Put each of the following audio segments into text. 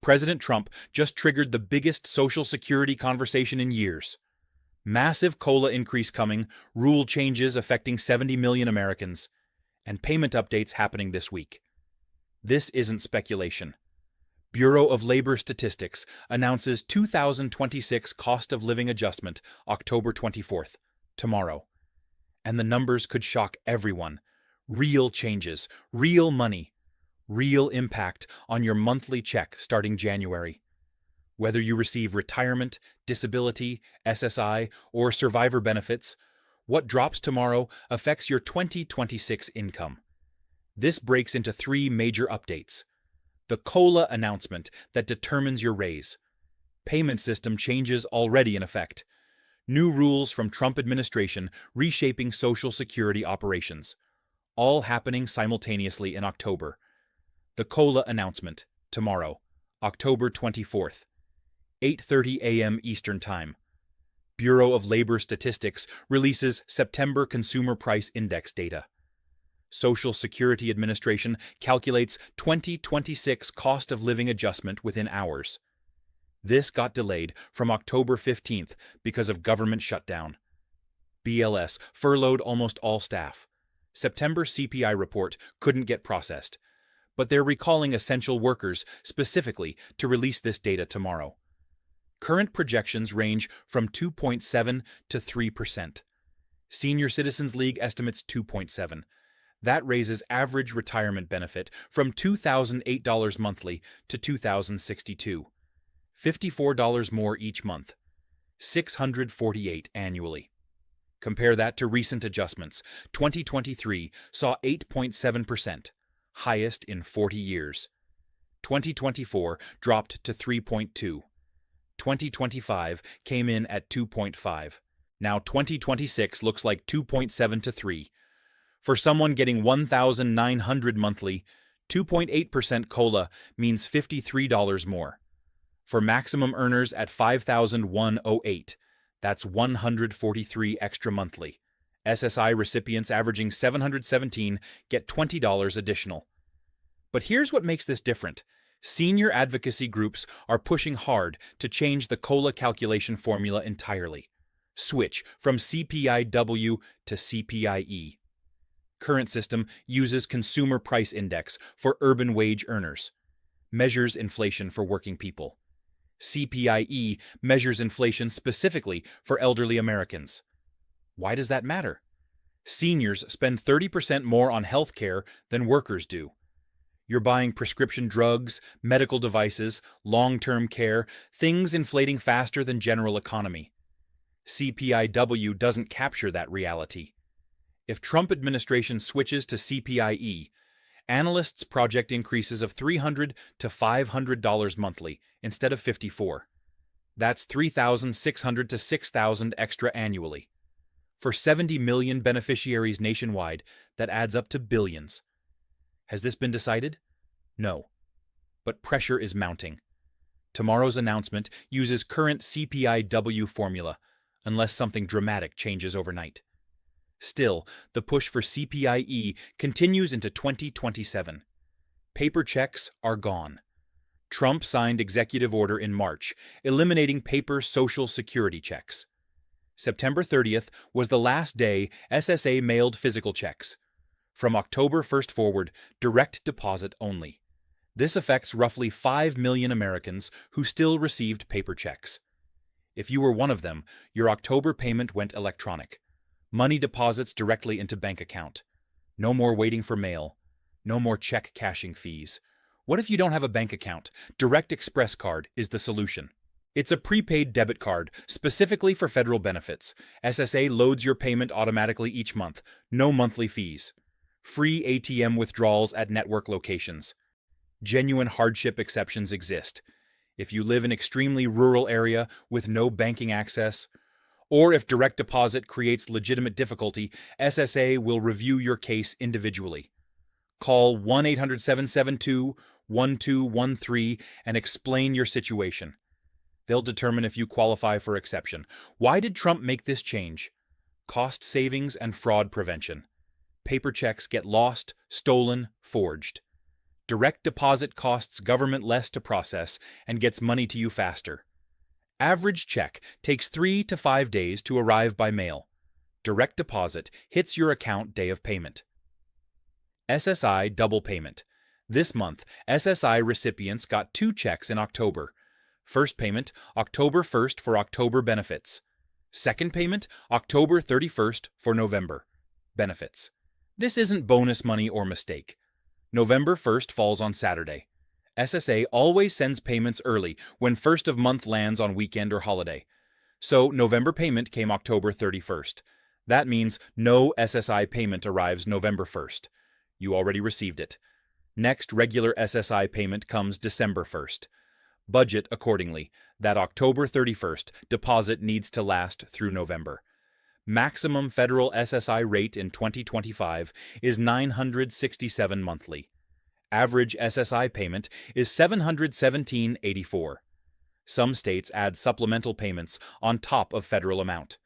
President Trump just triggered the biggest Social Security conversation in years. Massive COLA increase coming, rule changes affecting 70 million Americans, and payment updates happening this week. This isn't speculation. Bureau of Labor Statistics announces 2026 cost of living adjustment October 24th, tomorrow. And the numbers could shock everyone. Real changes, real money, real impact on your monthly check starting January. Whether you receive retirement, disability, SSI, or survivor benefits, what drops tomorrow affects your 2026 income. This breaks into three major updates. The COLA announcement that determines your raise. Payment system changes already in effect. New rules from Trump administration reshaping Social Security operations. All happening simultaneously in October. The COLA announcement, tomorrow, October 24th, 8:30 a.m. Eastern Time. Bureau of Labor Statistics releases September Consumer Price Index data. Social Security Administration calculates 2026 cost of living adjustment within hours. This got delayed from October 15th because of government shutdown. BLS furloughed almost all staff. September CPI report couldn't get processed, but they're recalling essential workers specifically to release this data tomorrow. Current projections range from 2.7 to 3%. Senior Citizens League estimates 2.7. That raises average retirement benefit from $2,008 monthly to $2,062. $54 more each month. $648 annually. Compare that to recent adjustments. 2023 saw 8.7%, highest in 40 years. 2024 dropped to 3.2. 2025 came in at 2.5. Now 2026 looks like 2.7 to 3. For someone getting $1,900 monthly, 2.8% COLA means $53 more. For maximum earners at $5,108, that's $143 extra monthly. SSI recipients averaging $717 get $20 additional. But here's what makes this different. Senior advocacy groups are pushing hard to change the COLA calculation formula entirely. Switch from CPIW to CPIE. Current system uses Consumer Price Index for urban wage earners. Measures inflation for working people. CPIE measures inflation specifically for elderly Americans. Why does that matter? Seniors spend 30% more on health care than workers do. You're buying prescription drugs, medical devices, long-term care, things inflating faster than general economy. CPIW doesn't capture that reality. If Trump administration switches to CPIE, analysts project increases of $300 to $500 monthly instead of $54. That's $3,600 to $6,000 extra annually. For 70 million beneficiaries nationwide, that adds up to billions. Has this been decided? No. But pressure is mounting. Tomorrow's announcement uses current CPIW formula, unless something dramatic changes overnight. Still, the push for CPIE continues into 2027. Paper checks are gone. Trump signed executive order in March, eliminating paper Social Security checks. September 30th was the last day SSA mailed physical checks. From October 1st forward, direct deposit only. This affects roughly 5 million Americans who still received paper checks. If you were one of them, your October payment went electronic. Money deposits directly into bank account. No more waiting for mail. No more check cashing fees. What if you don't have a bank account? Direct Express card is the solution. It's a prepaid debit card specifically for federal benefits. SSA loads your payment automatically each month. No monthly fees. Free ATM withdrawals at network locations. Genuine hardship exceptions exist. If you live in an extremely rural area with no banking access, or if direct deposit creates legitimate difficulty, SSA will review your case individually. Call 1-800-772-1213 and explain your situation. They'll determine if you qualify for exception. Why did Trump make this change? Cost savings and fraud prevention. Paper checks get lost, stolen, forged. Direct deposit costs government less to process and gets money to you faster. Average check takes 3 to 5 days to arrive by mail. Direct deposit hits your account day of payment. SSI double payment. This month, SSI recipients got 2 checks in October. First payment, October 1st for October benefits. Second payment, October 31st for November benefits. This isn't bonus money or mistake. November 1st falls on Saturday. SSA always sends payments early when first of month lands on weekend or holiday. So November payment came October 31st. That means no SSI payment arrives November 1st. You already received it. Next regular SSI payment comes December 1st. Budget accordingly. That October 31st deposit needs to last through November. Maximum federal SSI rate in 2025 is $967 monthly. Average SSI payment is $717.84. Some states add supplemental payments on top of federal amount.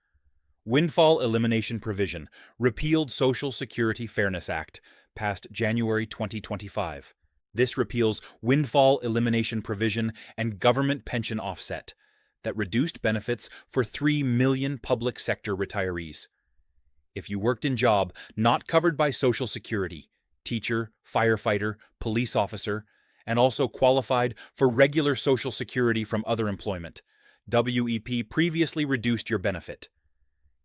Windfall Elimination Provision, repealed Social Security Fairness Act, passed January 2025. This repeals windfall elimination provision and government pension offset that reduced benefits for 3 million public sector retirees. If you worked in job not covered by Social Security, teacher, firefighter, police officer, and also qualified for regular Social Security from other employment, WEP previously reduced your benefit.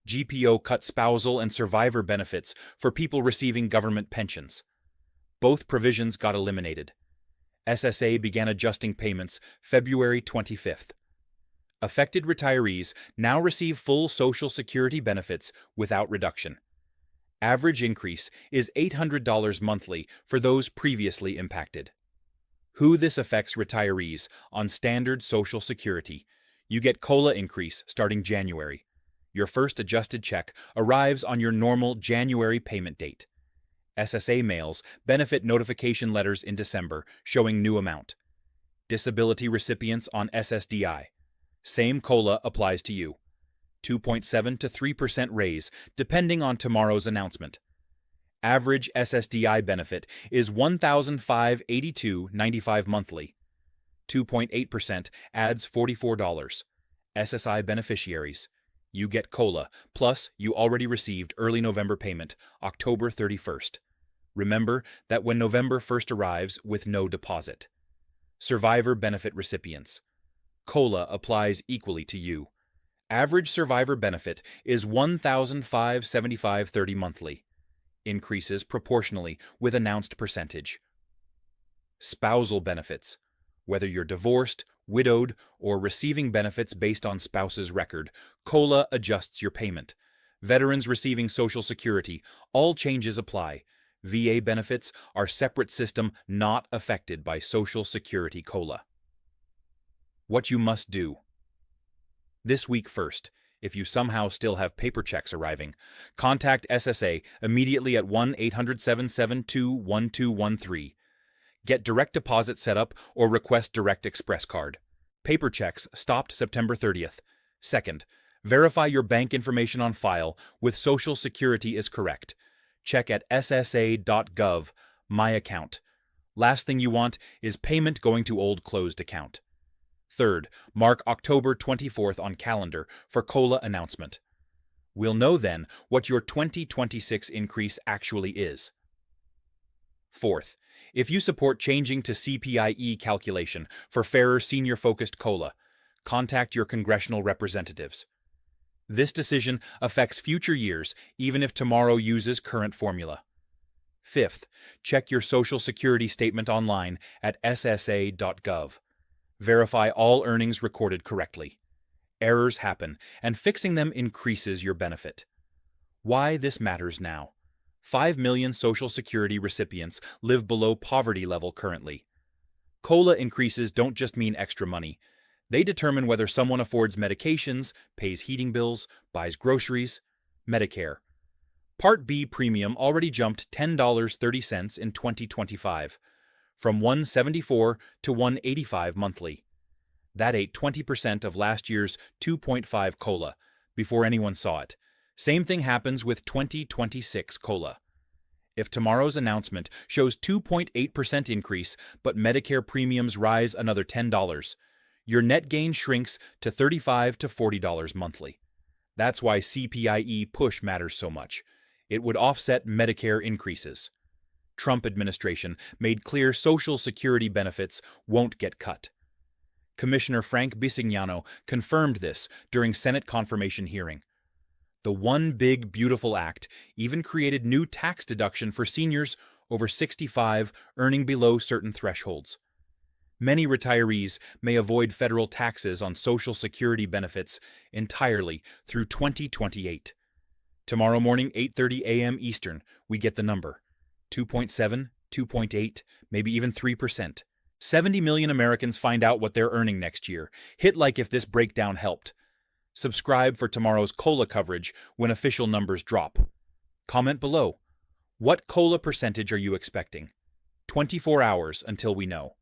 GPO cut spousal and survivor benefits for people receiving government pensions. Both provisions got eliminated. SSA began adjusting payments February 25th. Affected retirees now receive full Social Security benefits without reduction. Average increase is $800 monthly for those previously impacted. Who this affects retirees on standard Social Security. You get COLA increase starting January. Your first adjusted check arrives on your normal January payment date. SSA mails benefit notification letters in December showing new amount. Disability recipients on SSDI. Same COLA applies to you. 2.7 to 3% raise depending on tomorrow's announcement. Average SSDI benefit is $1,582.95 monthly. 2.8% adds $44. SSI beneficiaries. You get COLA, plus you already received early November payment, October 31st. Remember that when November 1st arrives with no deposit. Survivor benefit recipients. COLA applies equally to you. Average survivor benefit is $1,575.30 monthly. Increases proportionally with announced percentage. Spousal benefits. Whether you're divorced, widowed, or receiving benefits based on spouse's record, COLA adjusts your payment. Veterans receiving Social Security, all changes apply. VA benefits are separate system not affected by Social Security COLA. What you must do. This week first, if you somehow still have paper checks arriving, contact SSA immediately at 1-800-772-1213. Get direct deposit set up or request direct express card. Paper checks stopped September 30th. Second, verify your bank information on file with Social Security is correct. Check at ssa.gov, My Account. Last thing you want is payment going to old closed account. Third, mark October 24th on calendar for COLA announcement. We'll know then what your 2026 increase actually is. Fourth, if you support changing to CPIE calculation for fairer senior-focused COLA, contact your congressional representatives. This decision affects future years, even if tomorrow uses current formula. Fifth, check your Social Security statement online at ssa.gov. Verify all earnings recorded correctly. Errors happen, and fixing them increases your benefit. Why this matters now. 5 million Social Security recipients live below poverty level currently. COLA increases don't just mean extra money. They determine whether someone affords medications, pays heating bills, buys groceries. Medicare. Part B premium already jumped $10.30 in 2025, from $174 to $185 monthly. That ate 20% of last year's 2.5 COLA before anyone saw it. Same thing happens with 2026 COLA. If tomorrow's announcement shows 2.8% increase, but Medicare premiums rise another $10, your net gain shrinks to $35 to $40 monthly. That's why CPIE push matters so much. It would offset Medicare increases. Trump administration made clear Social Security benefits won't get cut. Commissioner Frank Bisignano confirmed this during Senate confirmation hearing. The One Big Beautiful Act even created new tax deduction for seniors over 65 earning below certain thresholds. Many retirees may avoid federal taxes on Social Security benefits entirely through 2028. Tomorrow morning, 8:30 a.m. Eastern, we get the number. 2.7, 2.8, maybe even 3%. 70 million Americans find out what they're earning next year. Hit like if this breakdown helped. Subscribe for tomorrow's COLA coverage when official numbers drop. Comment below. What COLA percentage are you expecting? 24 hours until we know.